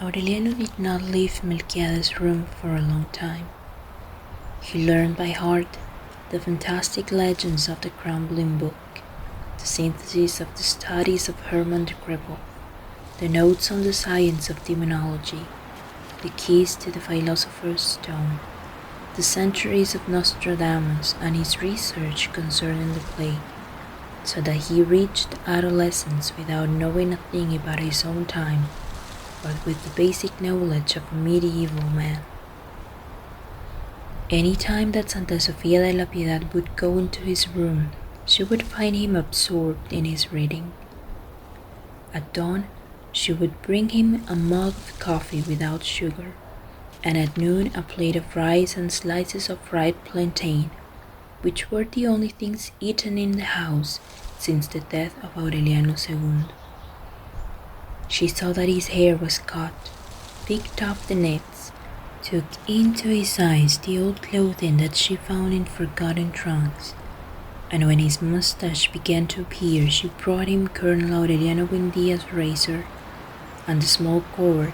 Aureliano did not leave Melquiades' room for a long time. He learned by heart the fantastic legends of the crumbling book, the synthesis of the studies of Hermann de Grebel, the notes on the science of demonology, the keys to the philosopher's stone, the centuries of Nostradamus, and his research concerning the plague, so that he reached adolescence without knowing a thing about his own time, but with the basic knowledge of a medieval man. Any time that Santa Sofia de la Piedad would go into his room, she would find him absorbed in his reading. At dawn, she would bring him a mug of coffee without sugar, and at noon a plate of rice and slices of fried plantain, which were the only things eaten in the house since the death of Aureliano II. She saw that his hair was cut, picked off the nets, took into his eyes the old clothing that she found in forgotten trunks, and when his mustache began to appear, she brought him Colonel Aureliano Buendia's razor and the small cord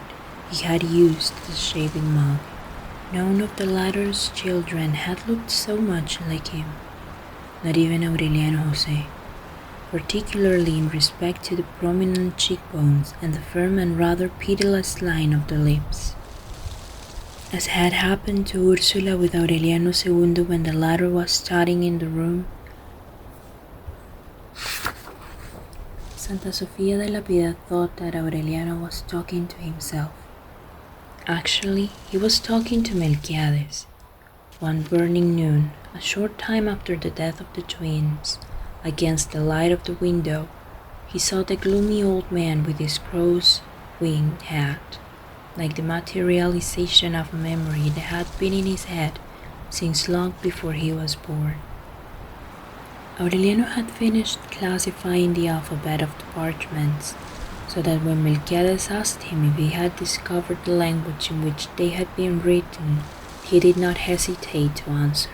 he had used as a shaving mug. None of the latter's children had looked so much like him, not even Aureliano Jose, particularly in respect to the prominent cheekbones and the firm and rather pitiless line of the lips. As had happened to Ursula with Aureliano II when the latter was studying in the room, Santa Sofia de la Piedad thought that Aureliano was talking to himself. Actually, he was talking to Melquiades. One burning noon, a short time after the death of the twins, against the light of the window, he saw the gloomy old man with his crow's-winged hat, like the materialization of a memory that had been in his head since long before he was born. Aureliano had finished classifying the alphabet of the parchments, so that when Melquiades asked him if he had discovered the language in which they had been written, he did not hesitate to answer.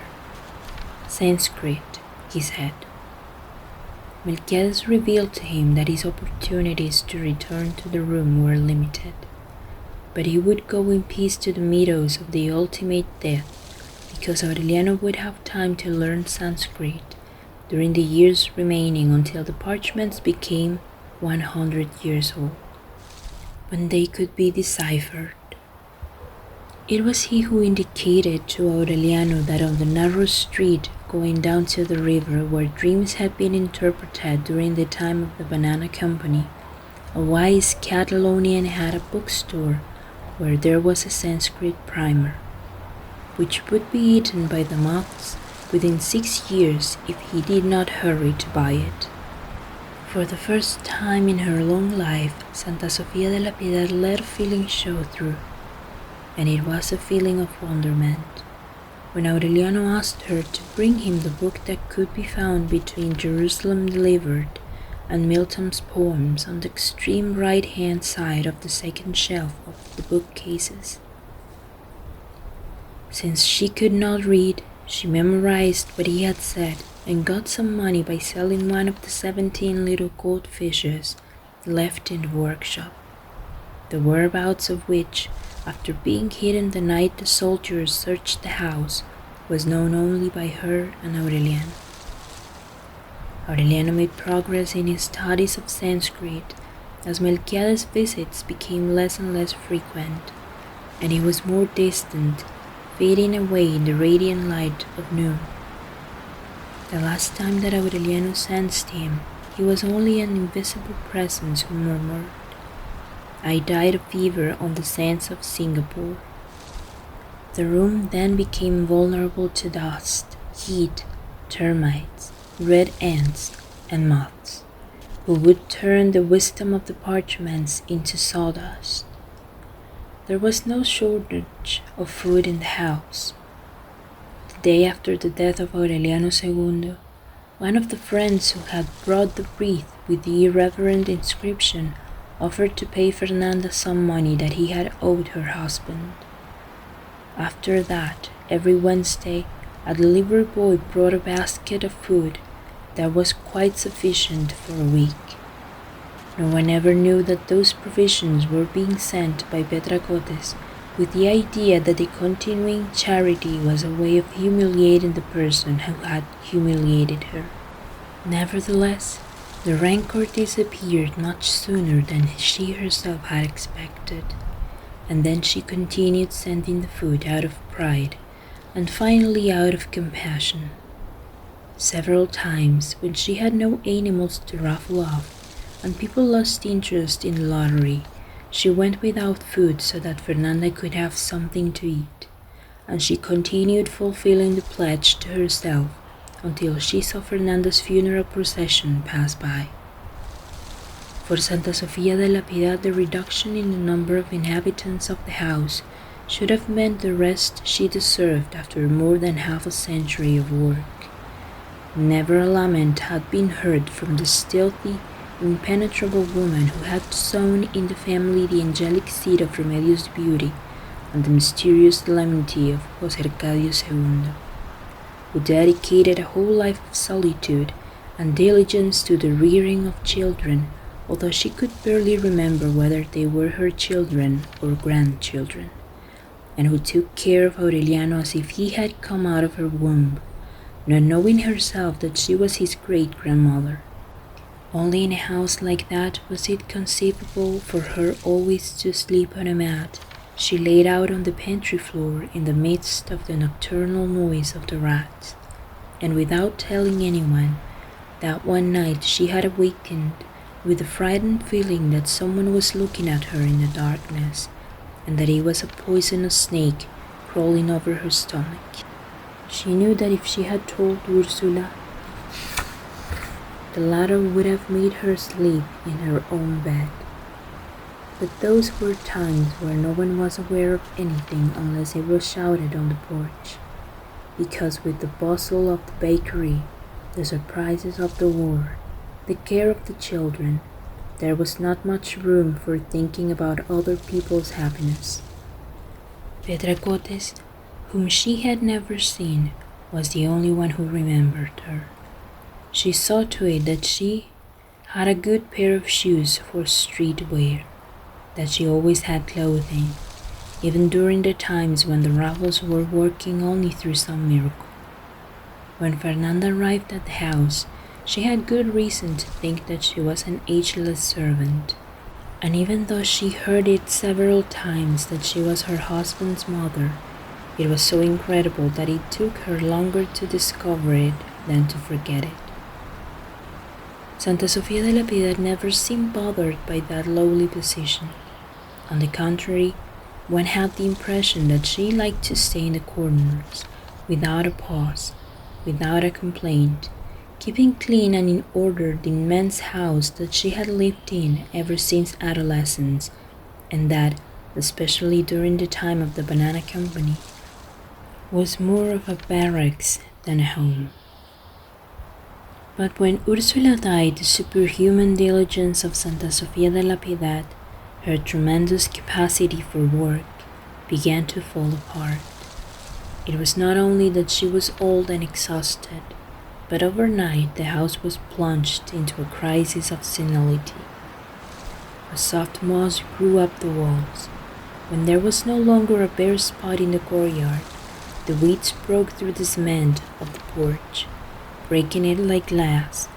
Sanskrit, he said. Melquiades revealed to him that his opportunities to return to the room were limited, but he would go in peace to the meadows of the ultimate death, because Aureliano would have time to learn Sanskrit during the years remaining until the parchments became 100 years old, when they could be deciphered. It was he who indicated to Aureliano that on the narrow street going down to the river where dreams had been interpreted during the time of the Banana Company, a wise Catalonian had a bookstore where there was a Sanskrit primer, which would be eaten by the moths within 6 years if he did not hurry to buy it. For the first time in her long life, Santa Sofia de la Piedad let a feeling show through, and it was a feeling of wonderment. When Aureliano asked her to bring him the book that could be found between Jerusalem Delivered and Milton's poems on the extreme right-hand side of the second shelf of the bookcases. Since she could not read, she memorized what he had said and got some money by selling one of the 17 little goldfishes left in the workshop, the whereabouts of which, after being hidden the night the soldiers searched the house, was known only by her and Aureliano. Aureliano made progress in his studies of Sanskrit as Melquiades' visits became less and less frequent, and he was more distant, fading away in the radiant light of noon. The last time that Aureliano sensed him, he was only an invisible presence who murmured, "I died of fever on the sands of Singapore." The room then became vulnerable to dust, heat, termites, red ants, and moths, who would turn the wisdom of the parchments into sawdust. There was no shortage of food in the house. The day after the death of Aureliano II, one of the friends who had brought the wreath with the irreverent inscription offered to pay Fernanda some money that he had owed her husband. After that, every Wednesday, a delivery boy brought a basket of food that was quite sufficient for a week. No one ever knew that those provisions were being sent by Petracotes with the idea that the continuing charity was a way of humiliating the person who had humiliated her. Nevertheless, the rancor disappeared much sooner than she herself had expected, and then she continued sending the food out of pride and finally out of compassion. Several times, when she had no animals to raffle off and people lost interest in the lottery, she went without food so that Fernanda could have something to eat, and she continued fulfilling the pledge to herself until she saw Fernanda's funeral procession pass by. For Santa Sofía de la Piedad, the reduction in the number of inhabitants of the house should have meant the rest she deserved after more than half a century of work. Never a lament had been heard from the stealthy, impenetrable woman who had sown in the family the angelic seed of Remedios' beauty and the mysterious solemnity of José Arcadio II, who dedicated a whole life of solitude and diligence to the rearing of children, although she could barely remember whether they were her children or grandchildren, and who took care of Aureliano as if he had come out of her womb, not knowing herself that she was his great-grandmother. Only in a house like that was it conceivable for her always to sleep on a mat she laid out on the pantry floor in the midst of the nocturnal noise of the rats, and without telling anyone, that one night she had awakened with a frightened feeling that someone was looking at her in the darkness, and that it was a poisonous snake crawling over her stomach. She knew that if she had told Ursula, the latter would have made her sleep in her own bed. But those were times where no one was aware of anything unless it was shouted on the porch, because with the bustle of the bakery, the surprises of the war, the care of the children, there was not much room for thinking about other people's happiness. Petracotes, whom she had never seen, was the only one who remembered her. She saw to it that she had a good pair of shoes for street wear, that she always had clothing, even during the times when the rebels were working only through some miracle. When Fernanda arrived at the house, she had good reason to think that she was an ageless servant, and even though she heard it several times that she was her husband's mother, it was so incredible that it took her longer to discover it than to forget it. Santa Sofía de la Piedad never seemed bothered by that lowly position. On the contrary, one had the impression that she liked to stay in the corners, without a pause, without a complaint, keeping clean and in order the immense house that she had lived in ever since adolescence, and that, especially during the time of the Banana Company, was more of a barracks than a home. But when Ursula died, the superhuman diligence of Santa Sofía de la Piedad, her tremendous capacity for work, began to fall apart. It was not only that she was old and exhausted, but overnight the house was plunged into a crisis of senility. A soft moss grew up the walls. When there was no longer a bare spot in the courtyard, the weeds broke through the cement of the porch, breaking it like glass,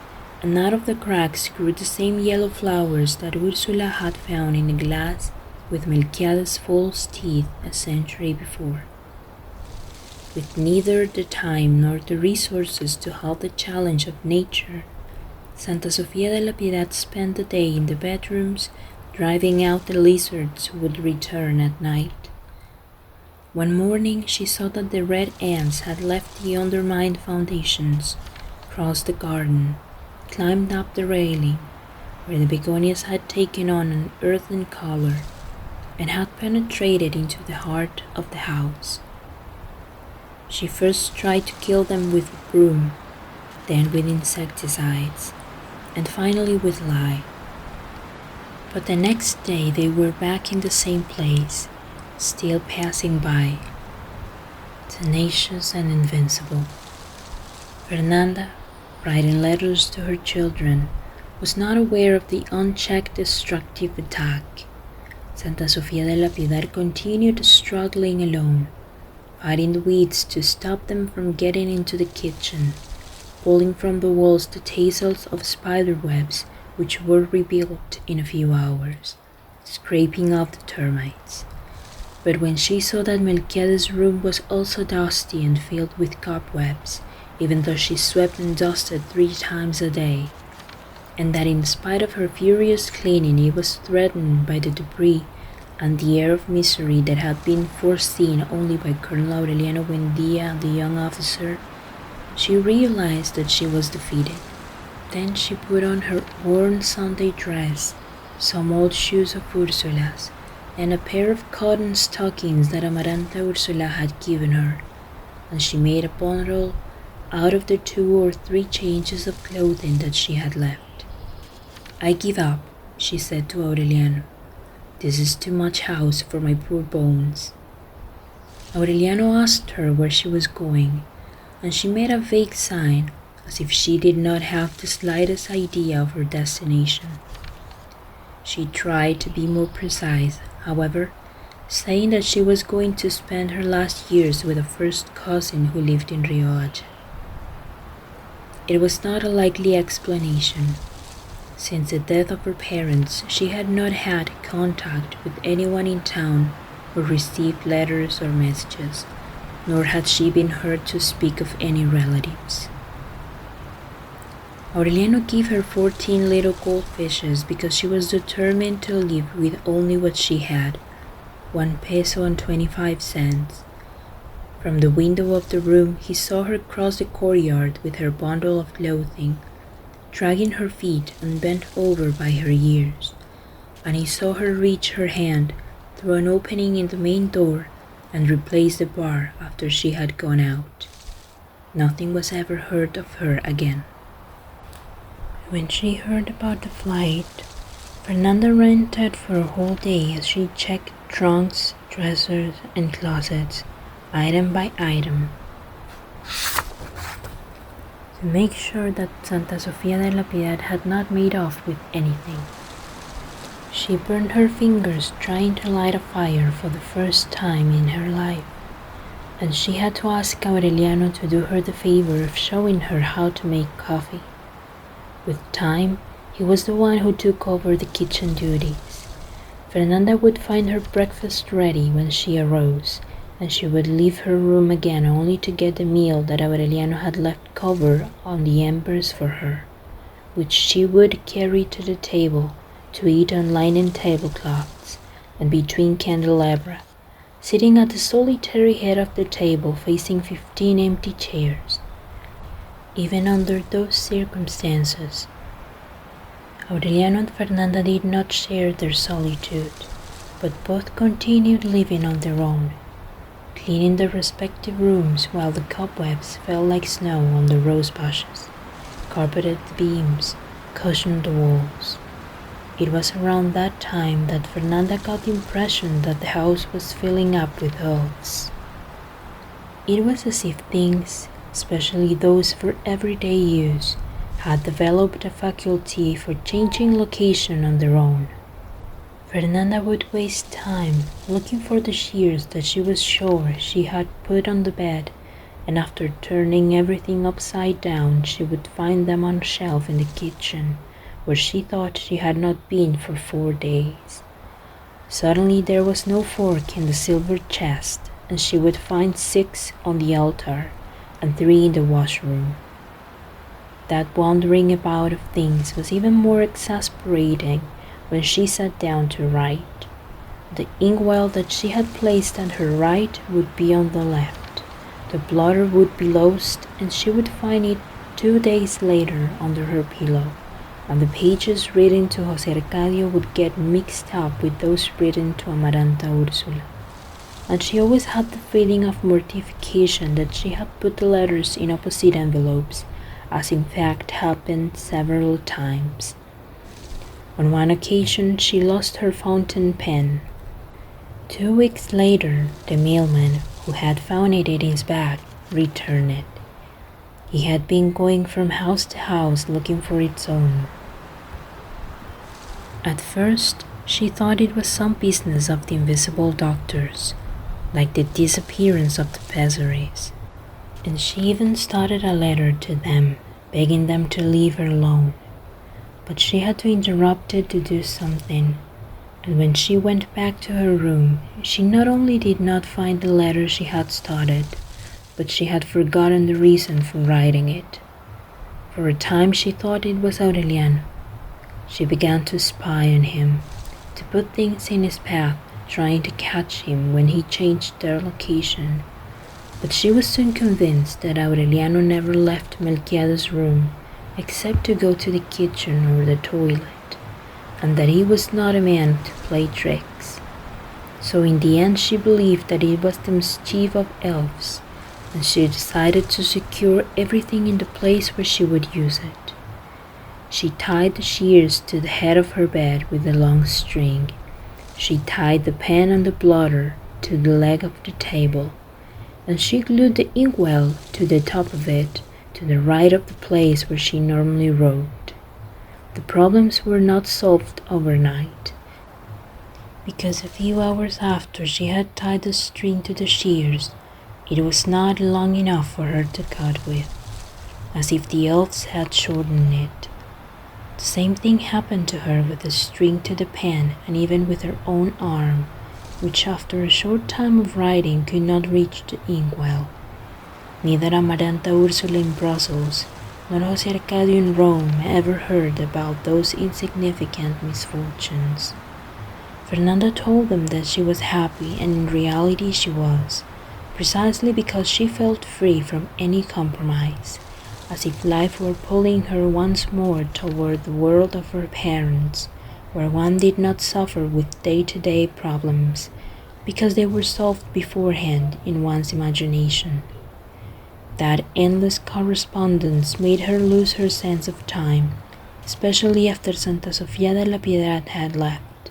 and out of the cracks grew the same yellow flowers that Ursula had found in the glass with Melquiades' false teeth a century before. With neither the time nor the resources to halt the challenge of nature, Santa Sofía de la Piedad spent the day in the bedrooms driving out the lizards who would return at night. One morning she saw that the red ants had left the undermined foundations, crossed the garden, climbed up the railing, where the begonias had taken on an earthen color, and had penetrated into the heart of the house. She first tried to kill them with a broom, then with insecticides, and finally with lye. But the next day they were back in the same place, still passing by, tenacious and invincible. Fernanda, writing letters to her children, was not aware of the unchecked destructive attack. Santa Sofía de la Piedad continued struggling alone, fighting the weeds to stop them from getting into the kitchen, pulling from the walls the tassels of spider webs which were rebuilt in a few hours, scraping off the termites. But when she saw that Melquiades' room was also dusty and filled with cobwebs, even though she swept and dusted 3 times a day, and that in spite of her furious cleaning it was threatened by the debris and the air of misery that had been foreseen only by Colonel Aureliano Buendia, the young officer, she realized that she was defeated. Then she put on her worn Sunday dress, some old shoes of Ursula's, and a pair of cotton stockings that Amaranta Ursula had given her, and she made a bundle out of the 2 or 3 changes of clothing that she had left. "I give up," she said to Aureliano. "This is too much house for my poor bones." Aureliano asked her where she was going, and she made a vague sign, as if she did not have the slightest idea of her destination. She tried to be more precise, however, saying that she was going to spend her last years with a first cousin who lived in Riohacha. It was not a likely explanation. Since the death of her parents, she had not had contact with anyone in town or received letters or messages, nor had she been heard to speak of any relatives. Aureliano gave her 14 little goldfishes because she was determined to live with only what she had, 1 peso and 25 cents. From the window of the room he saw her cross the courtyard with her bundle of clothing, dragging her feet and bent over by her ears, and he saw her reach her hand through an opening in the main door and replace the bar after she had gone out. Nothing was ever heard of her again. When she heard about the flight, Fernanda rented for a whole day as she checked trunks, dressers, and closets, item by item, to make sure that Santa Sofía de la Piedad had not made off with anything. She burned her fingers trying to light a fire for the first time in her life, and she had to ask Aureliano to do her the favor of showing her how to make coffee. With time, he was the one who took over the kitchen duties. Fernanda would find her breakfast ready when she arose, and she would leave her room again only to get the meal that Aureliano had left covered on the embers for her, which she would carry to the table to eat on linen tablecloths and between candelabra, sitting at the solitary head of the table facing 15 empty chairs. Even under those circumstances, Aureliano and Fernanda did not share their solitude, but both continued living on their own, cleaning their respective rooms while the cobwebs fell like snow on the rose bushes, carpeted the beams, cushioned the walls. It was around that time that Fernanda got the impression that the house was filling up with elves. It was as if things, especially those for everyday use, had developed a faculty for changing location on their own. Fernanda would waste time looking for the shears that she was sure she had put on the bed, and after turning everything upside down she would find them on a shelf in the kitchen, where she thought she had not been for 4 days. Suddenly there was no fork in the silver chest, and she would find 6 on the altar and 3 in the washroom. That wandering about of things was even more exasperating when she sat down to write. The inkwell that she had placed at her right would be on the left. The blotter would be lost, and she would find it 2 days later under her pillow, and the pages written to José Arcadio would get mixed up with those written to Amaranta Ursula. And she always had the feeling of mortification that she had put the letters in opposite envelopes, as in fact happened several times. On one occasion she lost her fountain pen. 2 weeks later, the mailman, who had found it in his bag, returned it. He had been going from house to house looking for its owner. At first, she thought it was some business of the invisible doctors, like the disappearance of the Pesares, and she even started a letter to them, begging them to leave her alone. But she had to interrupt it to do something, and when she went back to her room, she not only did not find the letter she had started, but she had forgotten the reason for writing it. For a time she thought it was Aureliano. She began to spy on him, to put things in his path, trying to catch him when he changed their location. But she was soon convinced that Aureliano never left Melquiades' room except to go to the kitchen or the toilet, and that he was not a man to play tricks. So in the end she believed that it was the mischief of elves, and she decided to secure everything in the place where she would use it. She tied the shears to the head of her bed with a long string. She tied the pen and the blotter to the leg of the table, and she glued the inkwell to the top of it, to the right of the place where she normally wrote. The problems were not solved overnight, because a few hours after she had tied the string to the shears, it was not long enough for her to cut with, as if the elves had shortened it. The same thing happened to her with the string to the pen and even with her own arm, which after a short time of writing could not reach the inkwell. Neither Amaranta Ursula in Brussels nor Jose Arcadio in Rome ever heard about those insignificant misfortunes. Fernanda told them that she was happy, and in reality she was, precisely because she felt free from any compromise, as if life were pulling her once more toward the world of her parents, where one did not suffer with day-to-day problems, because they were solved beforehand in one's imagination. That endless correspondence made her lose her sense of time, especially after Santa Sofia de la Piedad had left.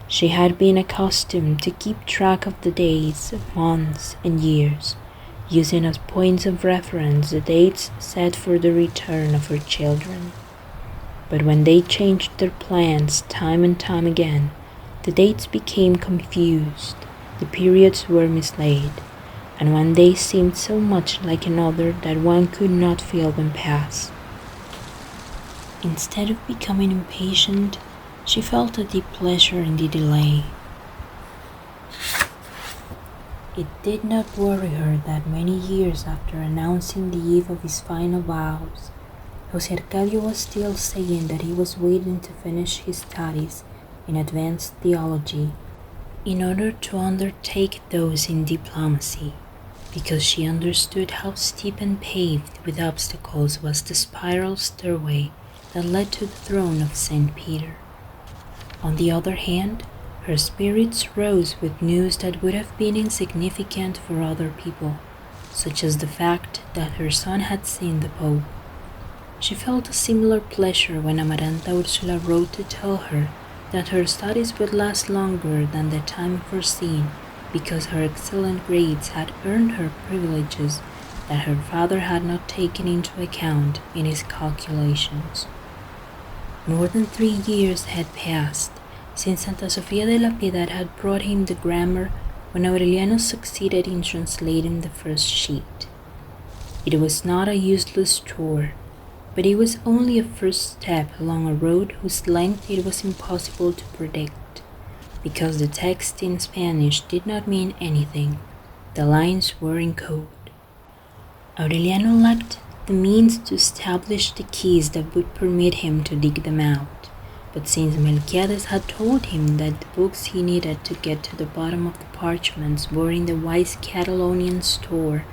She had been accustomed to keep track of the days, months, and years, using as points of reference the dates set for the return of her children. But when they changed their plans time and time again, the dates became confused, the periods were mislaid, and one day seemed so much like another that one could not feel them pass. Instead of becoming impatient, she felt a deep pleasure in the delay. It did not worry her that many years after announcing the eve of his final vows, Jose Arcadio was still saying that he was waiting to finish his studies in advanced theology in order to undertake those in diplomacy, because she understood how steep and paved with obstacles was the spiral stairway that led to the throne of St. Peter. On the other hand, her spirits rose with news that would have been insignificant for other people, such as the fact that her son had seen the Pope. She felt a similar pleasure when Amaranta Ursula wrote to tell her that her studies would last longer than the time foreseen, because her excellent grades had earned her privileges that her father had not taken into account in his calculations. More than 3 years had passed since Santa Sofia de la Piedad had brought him the grammar when Aureliano succeeded in translating the first sheet. It was not a useless chore, but it was only a first step along a road whose length it was impossible to predict, because the text in Spanish did not mean anything. The lines were in code. Aureliano lacked the means to establish the keys that would permit him to dig them out. But since Melquiades had told him that the books he needed to get to the bottom of the parchments were in the wise Catalonian store,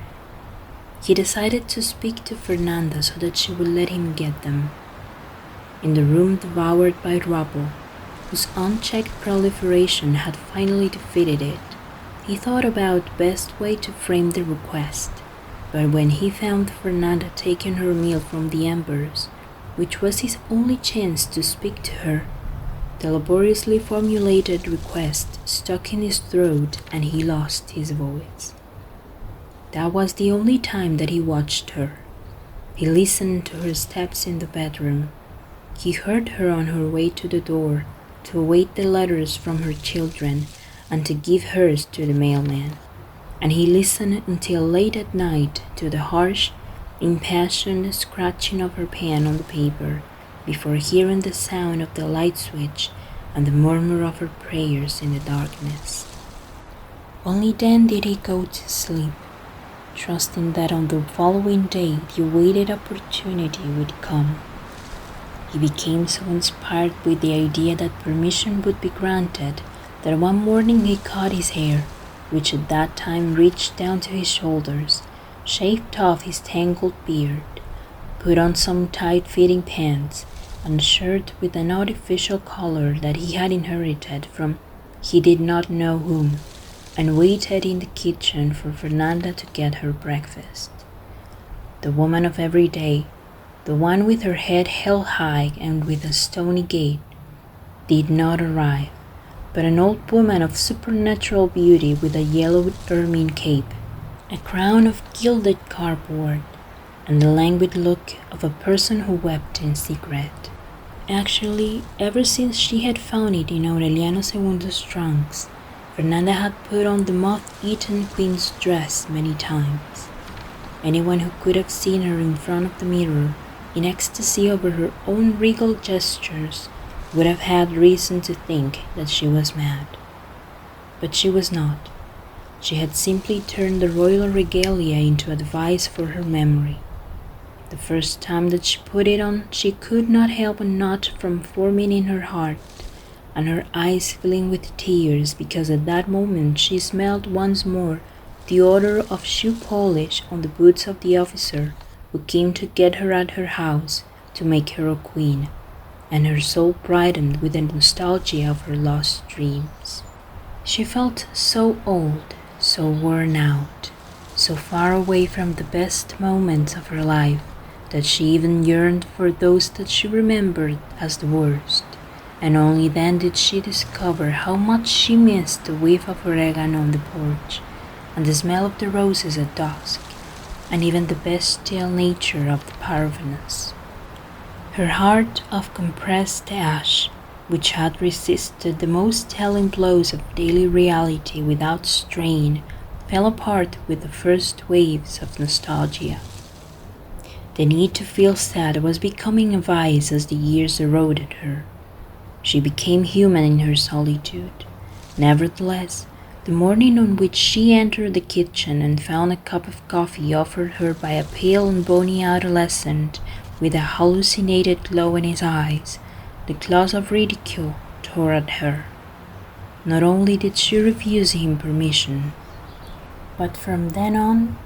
he decided to speak to Fernanda so that she would let him get them. In the room devoured by rubble, whose unchecked proliferation had finally defeated it, he thought about the best way to frame the request. But when he found Fernanda taking her meal from the embers, which was his only chance to speak to her, the laboriously formulated request stuck in his throat and he lost his voice. That was the only time that he watched her. He listened to her steps in the bedroom, He heard her on her way to the door to await the letters from her children and to give hers to the mailman, and he listened until late at night to the harsh, impassioned scratching of her pen on the paper before hearing the sound of the light switch and the murmur of her prayers in the darkness. Only then did he go to sleep, trusting that on the following day the awaited opportunity would come. He became so inspired with the idea that permission would be granted that one morning he cut his hair, which at that time reached down to his shoulders, shaved off his tangled beard, put on some tight-fitting pants and a shirt with an artificial collar that he had inherited from he did not know whom, and waited in the kitchen for Fernanda to get her breakfast. The woman of every day, the one with her head held high and with a stony gait, did not arrive, but an old woman of supernatural beauty with a yellow ermine cape, a crown of gilded cardboard, and the languid look of a person who wept in secret. Actually, ever since she had found it in Aureliano Segundo's trunks, Fernanda had put on the moth-eaten queen's dress many times. Anyone who could have seen her in front of the mirror, in ecstasy over her own regal gestures, would have had reason to think that she was mad. But she was not. She had simply turned the royal regalia into a device for her memory. The first time that she put it on, she could not help a knot from forming in her heart, and her eyes filling with tears, because at that moment she smelled once more the odor of shoe polish on the boots of the officer who came to get her at her house to make her a queen, and her soul brightened with the nostalgia of her lost dreams. She felt so old, so worn out, so far away from the best moments of her life, that she even yearned for those that she remembered as the worst, and only then did she discover how much she missed the whiff of oregano on the porch, and the smell of the roses at dusk, and even the bestial nature of the parvenus. Her heart of compressed ash, which had resisted the most telling blows of daily reality without strain, fell apart with the first waves of nostalgia. The need to feel sad was becoming a vice as the years eroded her. She became human in her solitude. Nevertheless, the morning on which she entered the kitchen and found a cup of coffee offered her by a pale and bony adolescent with a hallucinated glow in his eyes, the claws of ridicule tore at her. Not only did she refuse him permission, but from then on,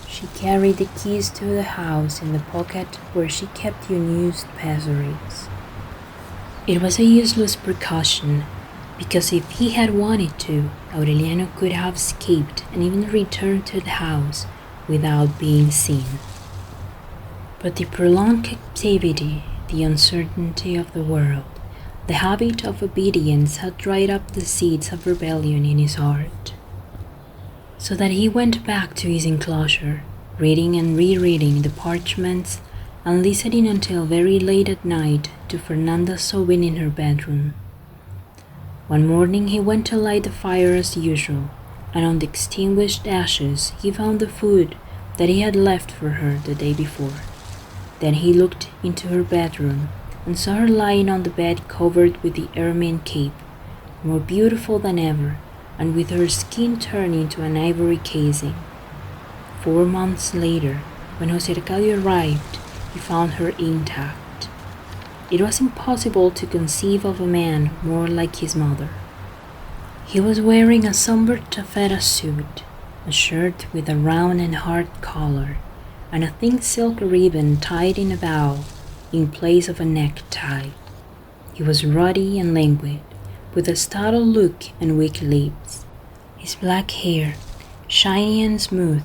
she carried the keys to the house in the pocket where she kept the unused pessaries. It was a useless precaution, because if he had wanted to, Aureliano could have escaped and even returned to the house without being seen. But the prolonged captivity, the uncertainty of the world, the habit of obedience had dried up the seeds of rebellion in his heart, so that he went back to his enclosure, reading and rereading the parchments and listening until very late at night to Fernanda sobbing in her bedroom. One morning he went to light the fire as usual, and on the extinguished ashes he found the food that he had left for her the day before. Then he looked into her bedroom and saw her lying on the bed covered with the ermine cape, more beautiful than ever, and with her skin turned into an ivory casing. 4 months later, when José Arcadio arrived, he found her intact. It was impossible to conceive of a man more like his mother. He was wearing a somber taffeta suit, a shirt with a round and hard collar, and a thin silk ribbon tied in a bow in place of a necktie. He was ruddy and languid, with a startled look and weak lips. His black hair, shiny and smooth,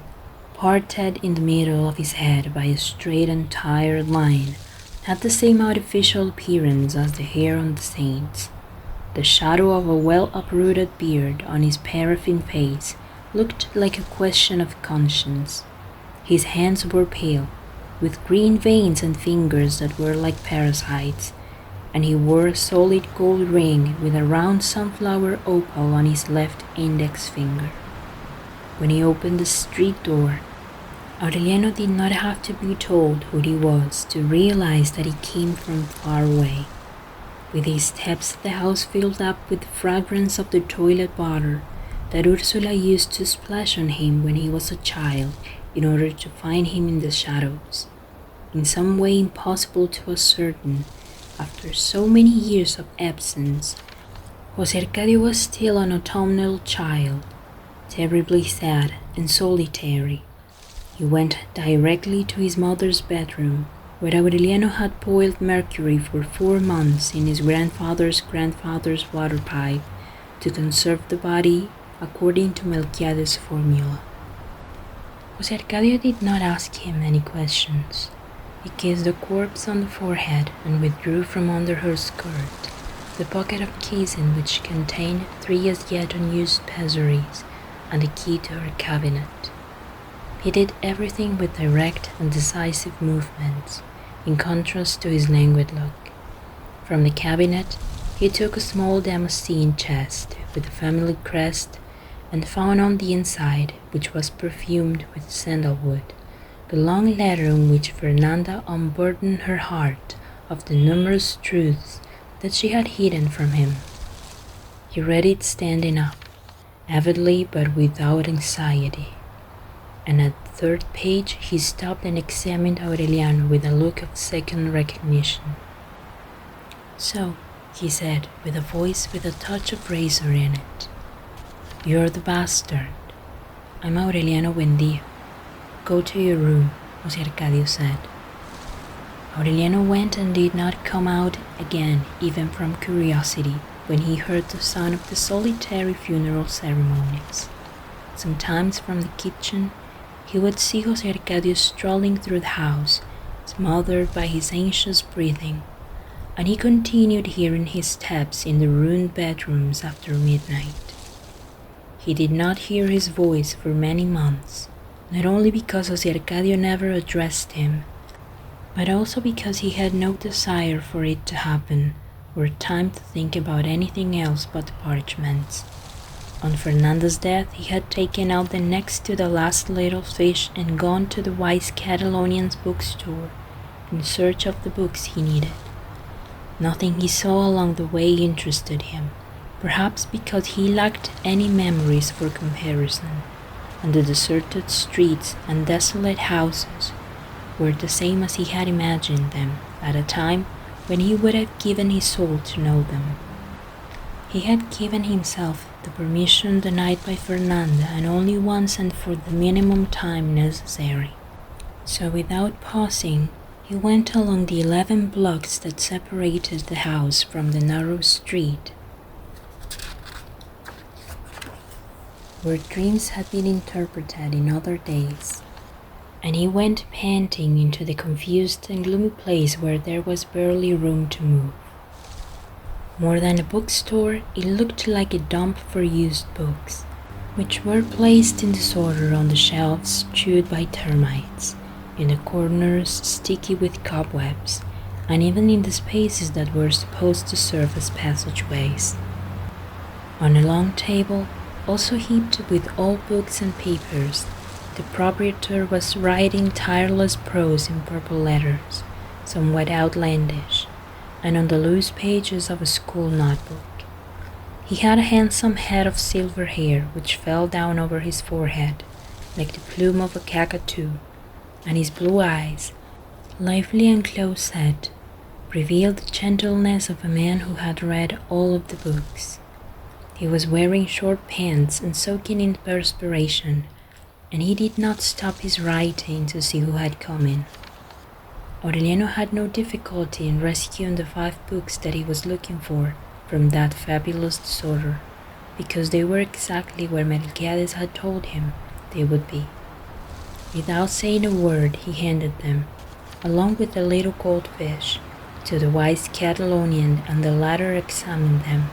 parted in the middle of his head by a straight and tired line, had the same artificial appearance as the hair on the saints. The shadow of a well-uprooted beard on his paraffin face looked like a question of conscience. His hands were pale, with green veins and fingers that were like parasites, and he wore a solid gold ring with a round sunflower opal on his left index finger. When he opened the street door, Aureliano did not have to be told who he was to realize that he came from far away. With his steps, the house filled up with the fragrance of the toilet water that Ursula used to splash on him when he was a child in order to find him in the shadows. In some way impossible to ascertain, after so many years of absence, José Arcadio was still an autumnal child, terribly sad and solitary. He went directly to his mother's bedroom, where Aureliano had boiled mercury for 4 months in his grandfather's water pipe to conserve the body according to Melquiades' formula. José Arcadio did not ask him any questions. He kissed the corpse on the forehead and withdrew from under her skirt the pocket of keys in which contained 3 as yet unused pezzeries and the key to her cabinet. He did everything with direct and decisive movements, in contrast to his languid look. From the cabinet, he took a small damascene chest with the family crest and found on the inside, which was perfumed with sandalwood, the long letter in which Fernanda unburdened her heart of the numerous truths that she had hidden from him. He read it standing up, avidly but without anxiety, and at the 3rd page he stopped and examined Aureliano with a look of second recognition. "So," he said, with a voice with a touch of razor in it, "you're the bastard. I'm Aureliano Buendía. Go to your room," José Arcadio said. Aureliano went and did not come out again, even from curiosity, when he heard the sound of the solitary funeral ceremonies. Sometimes from the kitchen he would see José Arcadio strolling through the house, smothered by his anxious breathing, and he continued hearing his steps in the ruined bedrooms after midnight. He did not hear his voice for many months, not only because José Arcadio never addressed him, but also because he had no desire for it to happen, or time to think about anything else but the parchments. On Fernanda's death, he had taken out the next to the last little fish and gone to the wise Catalonian's bookstore in search of the books he needed. Nothing he saw along the way interested him, perhaps because he lacked any memories for comparison, and the deserted streets and desolate houses were the same as he had imagined them at a time when he would have given his soul to know them. He had given himself the permission denied by Fernanda, and only once and for the minimum time necessary. So without pausing, he went along the 11 blocks that separated the house from the narrow street where dreams had been interpreted in other days, and he went panting into the confused and gloomy place where there was barely room to move. More than a bookstore, it looked like a dump for used books, which were placed in disorder on the shelves chewed by termites, in the corners sticky with cobwebs, and even in the spaces that were supposed to serve as passageways. On a long table, also heaped with old books and papers, the proprietor was writing tireless prose in purple letters, somewhat outlandish, and on the loose pages of a school notebook. He had a handsome head of silver hair which fell down over his forehead, like the plume of a cockatoo, and his blue eyes, lively and close-set, revealed the gentleness of a man who had read all of the books. He was wearing short pants and soaking in perspiration, and he did not stop his writing to see who had come in. Aureliano had no difficulty in rescuing the 5 books that he was looking for from that fabulous disorder, because they were exactly where Melquiades had told him they would be. Without saying a word, he handed them, along with the little goldfish, to the wise Catalonian, and the latter examined them,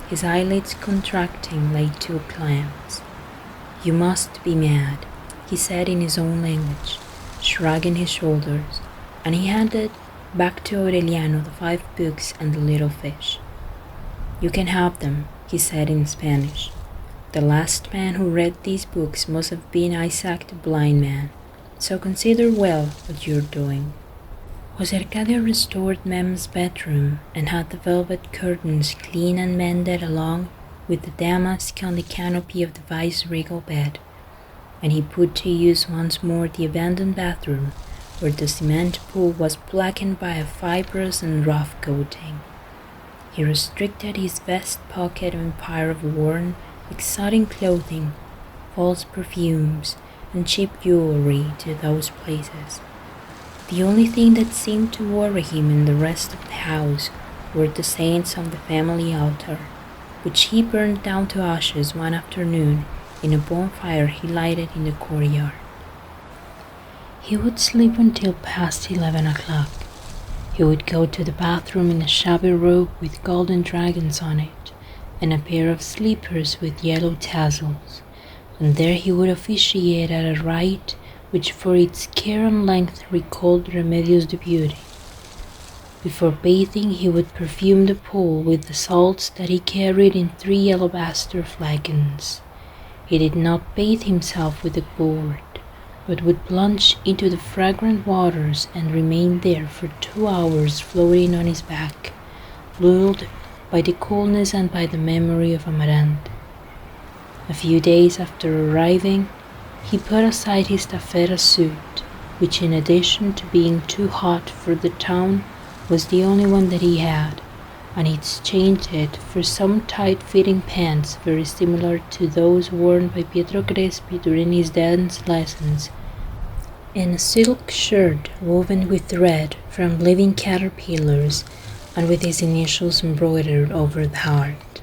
his eyelids contracting like 2 clams. "You must be mad," he said in his own language, shrugging his shoulders, and he handed back to Aureliano the 5 books and the little fish. "You can have them," he said in Spanish. "The last man who read these books must have been Isaac the blind man, so consider well what you're doing." Jose Arcadio restored Mem's bedroom and had the velvet curtains clean and mended along with the damask on the canopy of the vice-regal bed, and he put to use once more the abandoned bathroom, where the cement pool was blackened by a fibrous and rough coating. He restricted his vest pocket empire of worn, exotic clothing, false perfumes, and cheap jewelry to those places. The only thing that seemed to worry him in the rest of the house were the saints on the family altar, which he burned down to ashes one afternoon in a bonfire he lighted in the courtyard. He would sleep until past 11 o'clock. He would go to the bathroom in a shabby robe with golden dragons on it, and a pair of slippers with yellow tassels, and there he would officiate at a rite which for its care and length recalled Remedios the Beauty. Before bathing he would perfume the pool with the salts that he carried in 3 alabaster flagons. He did not bathe himself with a gourd, but would plunge into the fragrant waters and remain there for 2 hours floating on his back, lulled by the coolness and by the memory of Amaranta. A few days after arriving, he put aside his taffeta suit, which in addition to being too hot for the town, was the only one that he had, and exchanged it for some tight-fitting pants very similar to those worn by Pietro Crespi during his dance lessons, and a silk shirt woven with thread from living caterpillars and with his initials embroidered over the heart.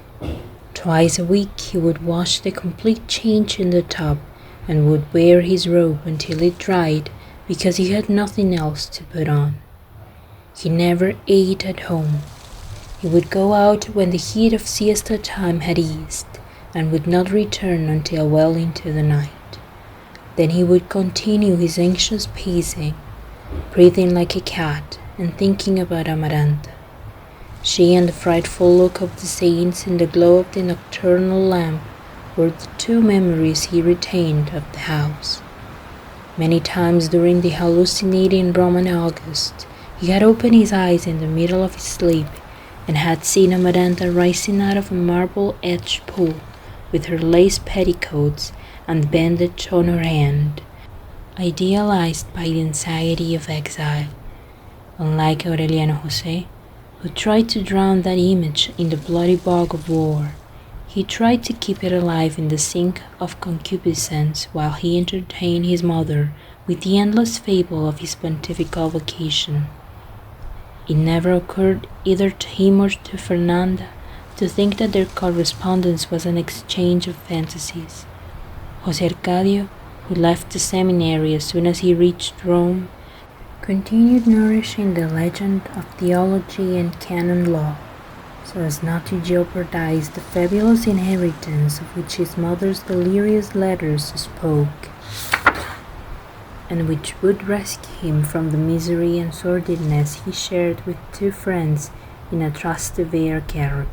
Twice a week he would wash the complete change in the tub and would wear his robe until it dried because he had nothing else to put on. He never ate at home. He would go out when the heat of siesta time had eased and would not return until well into the night. Then he would continue his anxious pacing, breathing like a cat and thinking about Amaranta. She and the frightful look of the saints in the glow of the nocturnal lamp were the 2 memories he retained of the house. Many times during the hallucinating Roman August, he had opened his eyes in the middle of his sleep and had seen Amaranta rising out of a marble-edged pool with her lace petticoats and bandage on her hand, idealized by the anxiety of exile. Unlike Aureliano José, who tried to drown that image in the bloody bog of war, he tried to keep it alive in the sink of concupiscence while he entertained his mother with the endless fable of his pontifical vocation. It never occurred either to him or to Fernanda to think that their correspondence was an exchange of fantasies. Jose Arcadio, who left the seminary as soon as he reached Rome, continued nourishing the legend of theology and canon law, so as not to jeopardize the fabulous inheritance of which his mother's delirious letters spoke, and which would rescue him from the misery and sordidness he shared with 2 friends in a Trastevere garret.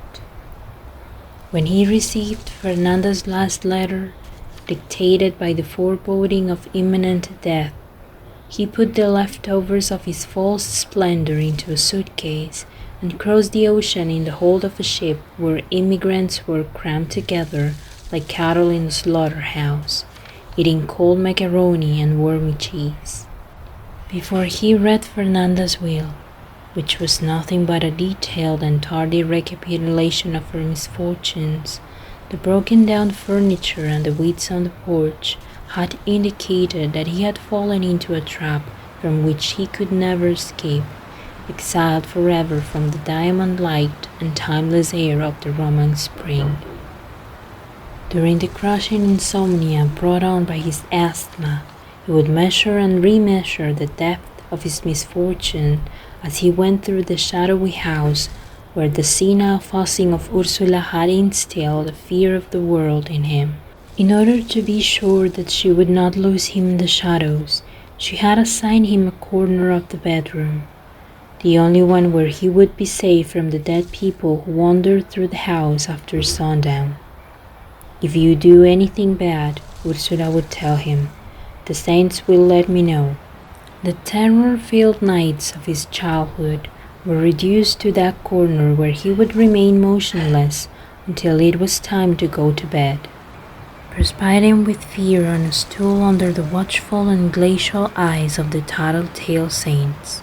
When he received Fernanda's last letter, dictated by the foreboding of imminent death, he put the leftovers of his false splendor into a suitcase and crossed the ocean in the hold of a ship where immigrants were crammed together like cattle in a slaughterhouse, eating cold macaroni and wormy cheese. Before he read Fernanda's will, which was nothing but a detailed and tardy recapitulation of her misfortunes, the broken-down furniture and the weeds on the porch had indicated that he had fallen into a trap from which he could never escape, exiled forever from the diamond light and timeless air of the Roman spring. During the crushing insomnia brought on by his asthma, he would measure and remeasure the depth of his misfortune as he went through the shadowy house where the senile fussing of Ursula had instilled a fear of the world in him. In order to be sure that she would not lose him in the shadows, She had assigned him a corner of the bedroom, the only one where he would be safe from the dead people who wandered through the house after sundown. "If you do anything bad," Ursula would tell him, "the saints will let me know." The terror-filled nights of his childhood were reduced to that corner where he would remain motionless until it was time to go to bed, perspiring with fear on a stool under the watchful and glacial eyes of the tattletale saints.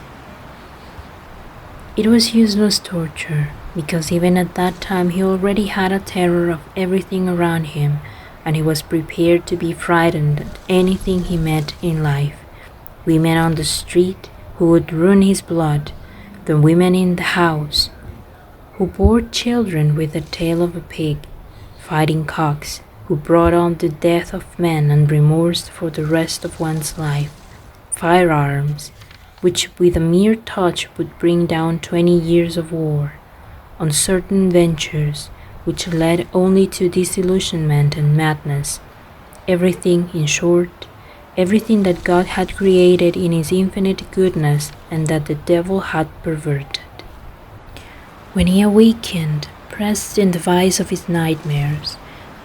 It was useless torture, because even at that time he already had a terror of everything around him, and he was prepared to be frightened at anything he met in life. Women on the street who would ruin his blood, the women in the house who bore children with the tail of a pig, fighting cocks who brought on the death of men and remorse for the rest of one's life, firearms which with a mere touch would bring down 20 years of war, uncertain ventures which led only to disillusionment and madness, everything, in short, everything that God had created in his infinite goodness and that the devil had perverted. When he awakened, pressed in the vice of his nightmares,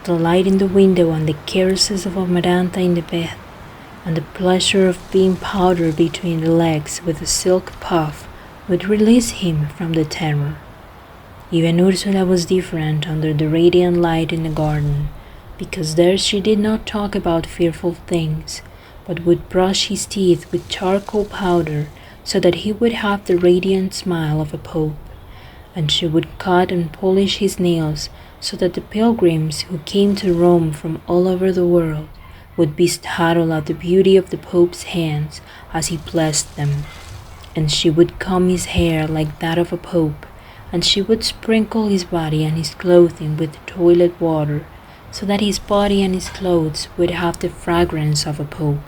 the light in the window and the caresses of Amaranta in the bed, and the pleasure of being powdered between the legs with a silk puff would release him from the terror. Even Ursula was different under the radiant light in the garden, because there she did not talk about fearful things, but would brush his teeth with charcoal powder so that he would have the radiant smile of a pope, and she would cut and polish his nails so that the pilgrims who came to Rome from all over the world would be startled at the beauty of the Pope's hands as he blessed them. And she would comb his hair like that of a pope, and she would sprinkle his body and his clothing with toilet water so that his body and his clothes would have the fragrance of a pope.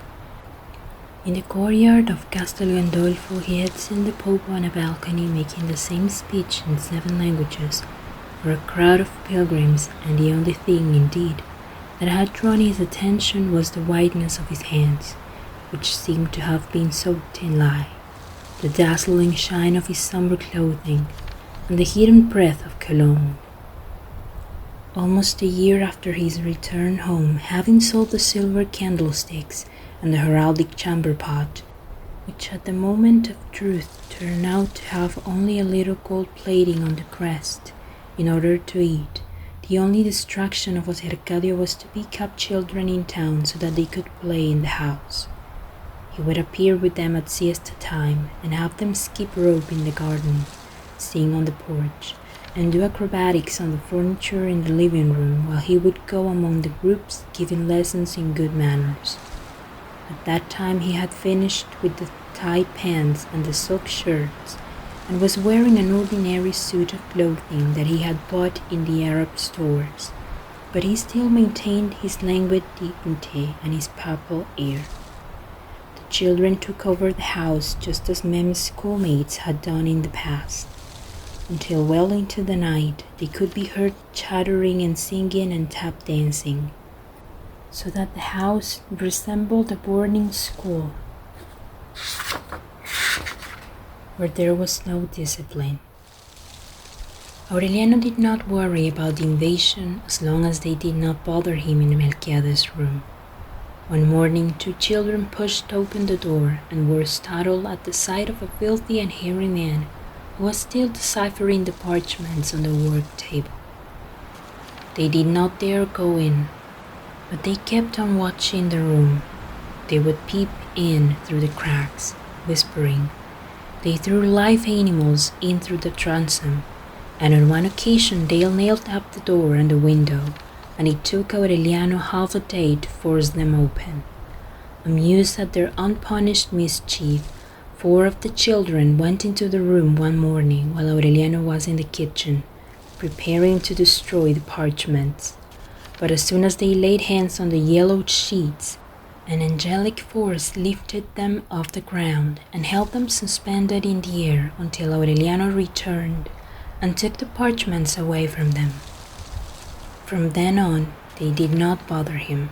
In the courtyard of Castel Gandolfo he had seen the Pope on a balcony making the same speech in 7 languages for a crowd of pilgrims, and the only thing, indeed, that had drawn his attention was the whiteness of his hands, which seemed to have been soaked in lye, the dazzling shine of his somber clothing, and the hidden breath of cologne. Almost a year after his return home, having sold the silver candlesticks and the heraldic chamber pot, which at the moment of truth turned out to have only a little gold plating on the crest, in order to eat, the only distraction of José Arcadio was to pick up children in town so that they could play in the house. He would appear with them at siesta time and have them skip rope in the garden, sing on the porch, and do acrobatics on the furniture in the living room while he would go among the groups giving lessons in good manners. At that time he had finished with the tight pants and the silk shirts, and was wearing an ordinary suit of clothing that he had bought in the Arab stores, but he still maintained his languid dignity and his papal air. The children took over the house just as Mem's schoolmates had done in the past. Until well into the night they could be heard chattering and singing and tap dancing, so that the house resembled a boarding school where there was no discipline. Aureliano did not worry about the invasion as long as they did not bother him in Melquiades' room. One morning 2 children pushed open the door and were startled at the sight of a filthy and hairy man who was still deciphering the parchments on the work table. They did not dare go in, but they kept on watching the room. They would peep in through the cracks, whispering. They threw live animals in through the transom, and on one occasion they nailed up the door and the window, and it took Aureliano half a day to force them open. Amused at their unpunished mischief, 4 of the children went into the room one morning while Aureliano was in the kitchen, preparing to destroy the parchments. But as soon as they laid hands on the yellowed sheets, an angelic force lifted them off the ground and held them suspended in the air until Aureliano returned and took the parchments away from them. From then on, they did not bother him.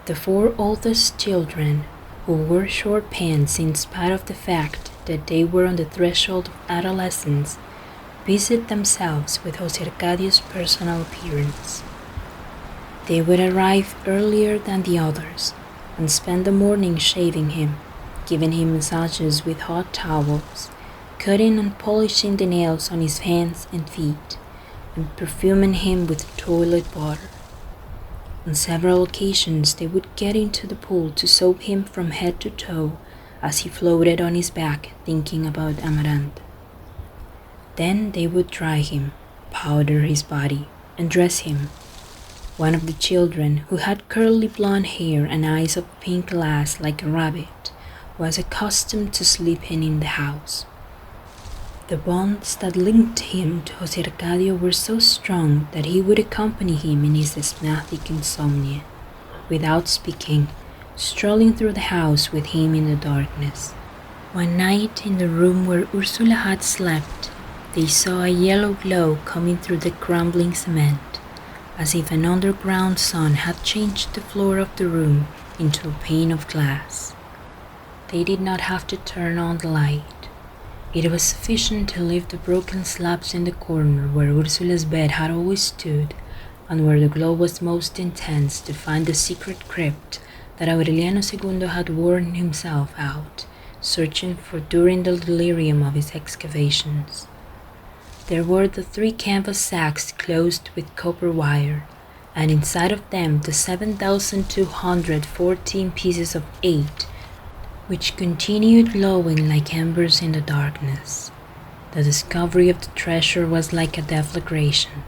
The 4 oldest children, who wore short pants in spite of the fact that they were on the threshold of adolescence, busied themselves with Jose Arcadio's personal appearance. They would arrive earlier than the others and spend the morning shaving him, giving him massages with hot towels, cutting and polishing the nails on his hands and feet, and perfuming him with toilet water. On several occasions they would get into the pool to soap him from head to toe as he floated on his back thinking about Amaranta. Then they would dry him, powder his body, and dress him. One of the children, who had curly blonde hair and eyes of pink glass like a rabbit, was accustomed to sleeping in the house. The bonds that linked him to Jose Arcadio were so strong that he would accompany him in his asthmatic insomnia, without speaking, strolling through the house with him in the darkness. One night, in the room where Ursula had slept, they saw a yellow glow coming through the crumbling cement, as if an underground sun had changed the floor of the room into a pane of glass. They did not have to turn on the light. It was sufficient to lift the broken slabs in the corner where Ursula's bed had always stood, and where the glow was most intense, to find the secret crypt that Aureliano II had worn himself out, searching for during the delirium of his excavations. There were the 3 canvas sacks closed with copper wire, and inside of them the 7,214 pieces of 8, which continued glowing like embers in the darkness. The discovery of the treasure was like a deflagration.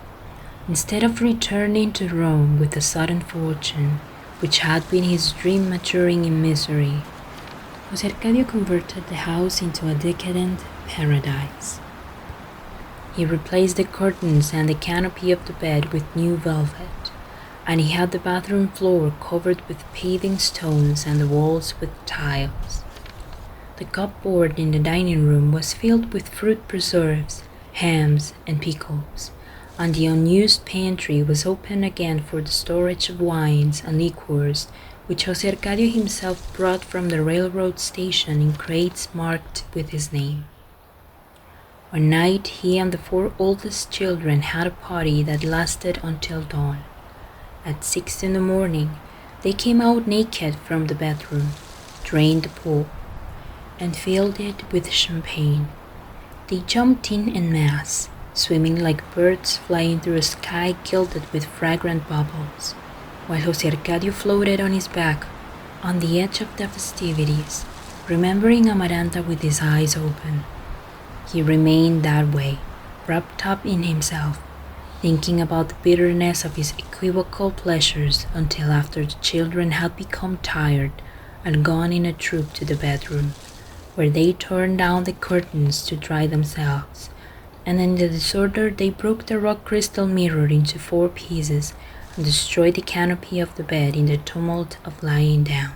Instead of returning to Rome with a sudden fortune, which had been his dream maturing in misery, Jose Arcadio converted the house into a decadent paradise. He replaced the curtains and the canopy of the bed with new velvet, and he had the bathroom floor covered with paving stones and the walls with tiles. The cupboard in the dining room was filled with fruit preserves, hams, and pickles, and the unused pantry was open again for the storage of wines and liqueurs which Jose Arcadio himself brought from the railroad station in crates marked with his name. One night he and the 4 oldest children had a party that lasted until dawn. At 6 in the morning, they came out naked from the bedroom, drained the pool, and filled it with champagne. They jumped in en masse, swimming like birds flying through a sky gilded with fragrant bubbles, while Jose Arcadio floated on his back on the edge of the festivities, remembering Amaranta with his eyes open. He remained that way, wrapped up in himself, thinking about the bitterness of his equivocal pleasures until after the children had become tired and gone in a troop to the bedroom, where they turned down the curtains to dry themselves, and in the disorder they broke the rock crystal mirror into 4 pieces and destroyed the canopy of the bed in the tumult of lying down.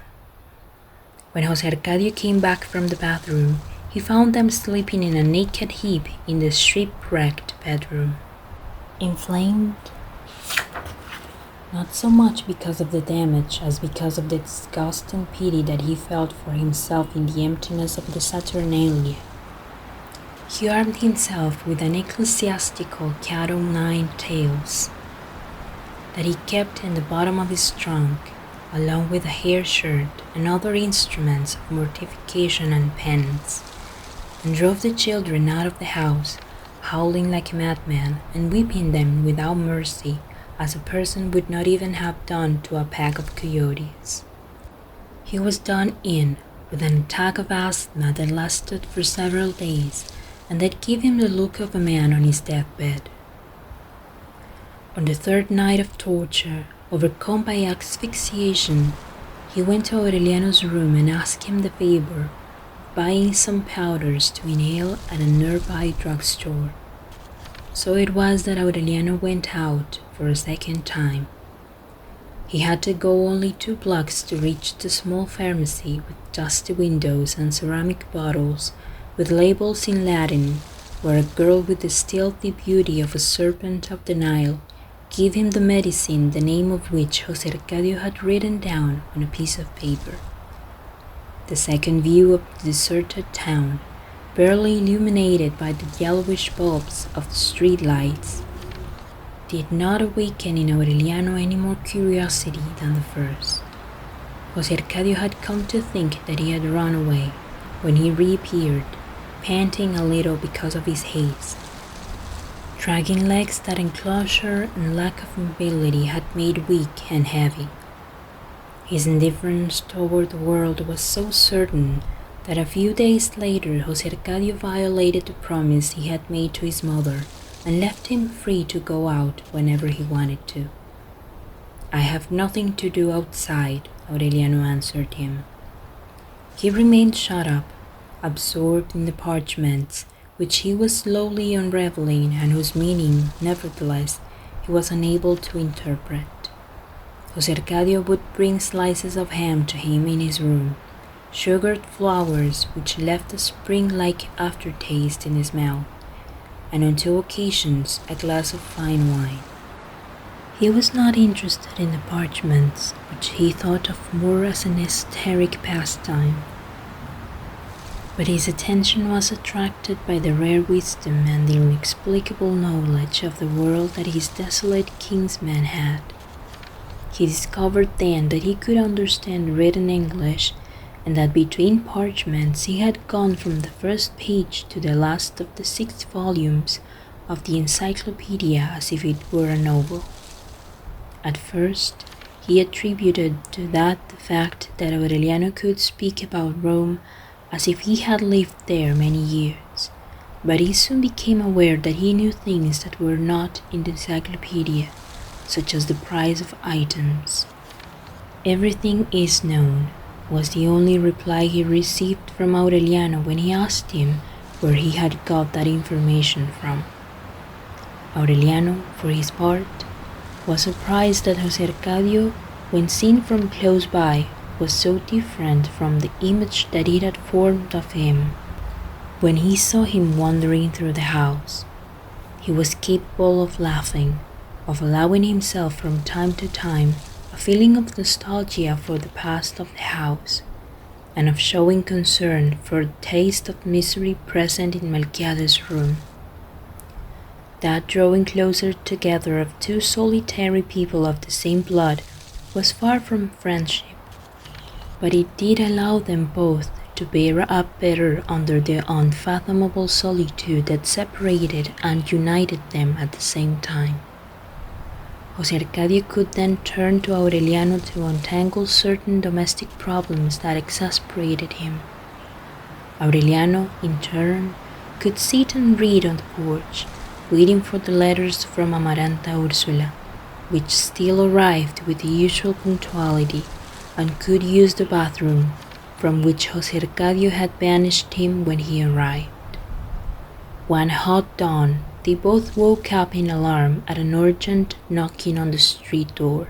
When Jose Arcadio came back from the bathroom, he found them sleeping in a naked heap in the shipwrecked bedroom. Inflamed, not so much because of the damage as because of the disgusting pity that he felt for himself in the emptiness of the Saturnalia. He armed himself with an ecclesiastical cat o' 9 tails that he kept in the bottom of his trunk, along with a hair shirt and other instruments of mortification and penance, and drove the children out of the house, howling like a madman and whipping them without mercy, as a person would not even have done to a pack of coyotes. He was done in with an attack of asthma that lasted for several days and that gave him the look of a man on his deathbed. On the 3rd night of torture, overcome by asphyxiation, he went to Aureliano's room and asked him the favor of buying some powders to inhale at a nearby drugstore. So it was that Aureliano went out for a 2nd time. He had to go only 2 blocks to reach the small pharmacy with dusty windows and ceramic bottles with labels in Latin, where a girl with the stealthy beauty of a serpent of the Nile gave him the medicine, the name of which Jose Arcadio had written down on a piece of paper. The second view of the deserted town, barely illuminated by the yellowish bulbs of the street lights, did not awaken in Aureliano any more curiosity than the first. José Arcadio had come to think that he had run away when he reappeared, panting a little because of his haste. Dragging legs that enclosure and lack of mobility had made weak and heavy. His indifference toward the world was so certain that a few days later José Arcadio violated the promise he had made to his mother and left him free to go out whenever he wanted to. "I have nothing to do outside," Aureliano answered him. He remained shut up, absorbed in the parchments, which he was slowly unraveling and whose meaning, nevertheless, he was unable to interpret. José Arcadio would bring slices of ham to him in his room, sugared flowers which left a spring-like aftertaste in his mouth, and on 2 occasions a glass of fine wine. He was not interested in the parchments, which he thought of more as an esoteric pastime, but his attention was attracted by the rare wisdom and the inexplicable knowledge of the world that his desolate kinsman had. He discovered then that he could understand written English, and that between parchments he had gone from the first page to the last of the 6 volumes of the encyclopedia as if it were a novel. At first, he attributed to that the fact that Aureliano could speak about Rome as if he had lived there many years, but he soon became aware that he knew things that were not in the encyclopedia, such as the price of items. "Everything is known," was the only reply he received from Aureliano when he asked him where he had got that information from. Aureliano, for his part, was surprised that José Arcadio, when seen from close by, was so different from the image that it had formed of him when he saw him wandering through the house. He was capable of laughing, of allowing himself from time to time a feeling of nostalgia for the past of the house, and of showing concern for the taste of misery present in Melquiades' room. That drawing closer together of 2 solitary people of the same blood was far from friendship, but it did allow them both to bear up better under the unfathomable solitude that separated and united them at the same time. José Arcadio could then turn to Aureliano to untangle certain domestic problems that exasperated him. Aureliano, in turn, could sit and read on the porch, waiting for the letters from Amaranta Ursula, which still arrived with the usual punctuality, and could use the bathroom, from which José Arcadio had banished him when he arrived. One hot dawn, they both woke up in alarm at an urgent knocking on the street door.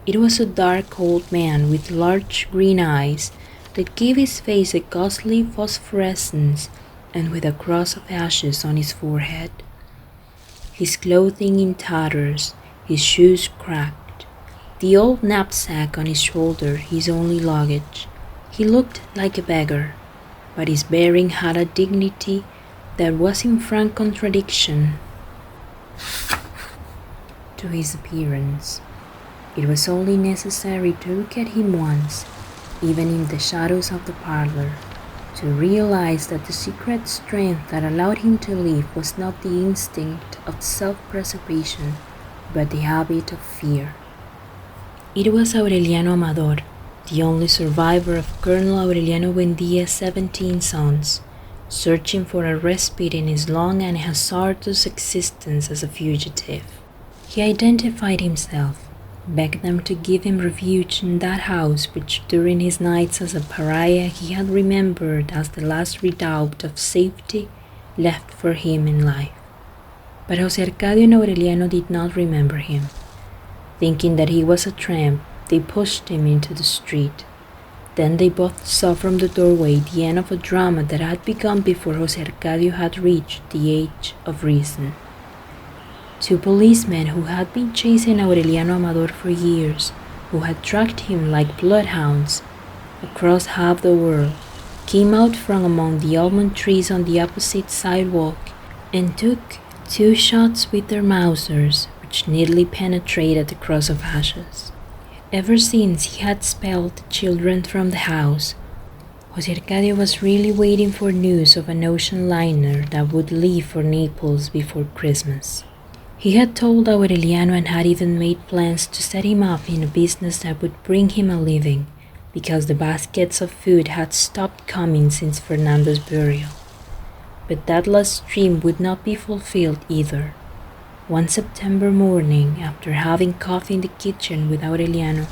It was a dark old man with large green eyes that gave his face a ghostly phosphorescence, and with a cross of ashes on his forehead. His clothing in tatters, his shoes cracked, the old knapsack on his shoulder his only luggage. He looked like a beggar, but his bearing had a dignity that was in frank contradiction to his appearance. It was only necessary to look at him once, even in the shadows of the parlor, to realize that the secret strength that allowed him to live was not the instinct of self-preservation, but the habit of fear. It was Aureliano Amador, the only survivor of Colonel Aureliano Buendia's 17 sons, searching for a respite in his long and hazardous existence as a fugitive. He identified himself, begged them to give him refuge in that house which during his nights as a pariah he had remembered as the last redoubt of safety left for him in life. But José Arcadio and Aureliano did not remember him. Thinking that he was a tramp, they pushed him into the street. Then they both saw from the doorway the end of a drama that had begun before José Arcadio had reached the age of reason. 2 policemen who had been chasing Aureliano Amador for years, who had tracked him like bloodhounds, across half the world, came out from among the almond trees on the opposite sidewalk and took 2 shots with their Mausers, which neatly penetrated the cross of ashes. Ever since he had expelled the children from the house, Jose Arcadio was really waiting for news of an ocean liner that would leave for Naples before Christmas. He had told Aureliano and had even made plans to set him up in a business that would bring him a living, because the baskets of food had stopped coming since Fernando's burial. But that last dream would not be fulfilled either. One September morning, after having coffee in the kitchen with Aureliano,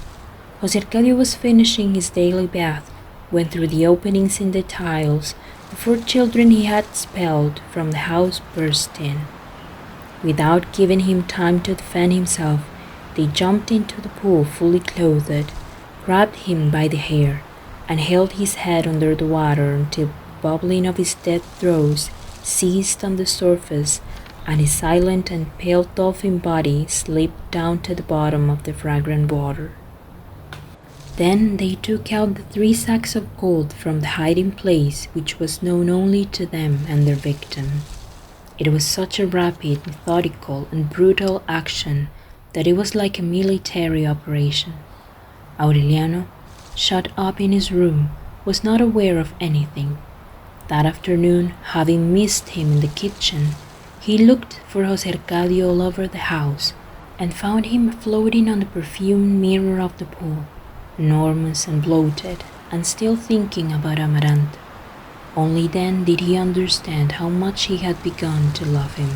Jose Arcadio was finishing his daily bath when through the openings in the tiles the 4 children he had expelled from the house burst in. Without giving him time to defend himself, they jumped into the pool fully clothed, grabbed him by the hair, and held his head under the water until the bubbling of his dead throes ceased on the surface and his silent and pale dolphin body slipped down to the bottom of the fragrant water. Then they took out the 3 sacks of gold from the hiding place which was known only to them and their victim. It was such a rapid, methodical, and brutal action that it was like a military operation. Aureliano, shut up in his room, was not aware of anything. That afternoon, having missed him in the kitchen, he looked for Jose Arcadio all over the house and found him floating on the perfumed mirror of the pool, enormous and bloated, and still thinking about Amaranta. Only then did he understand how much he had begun to love him.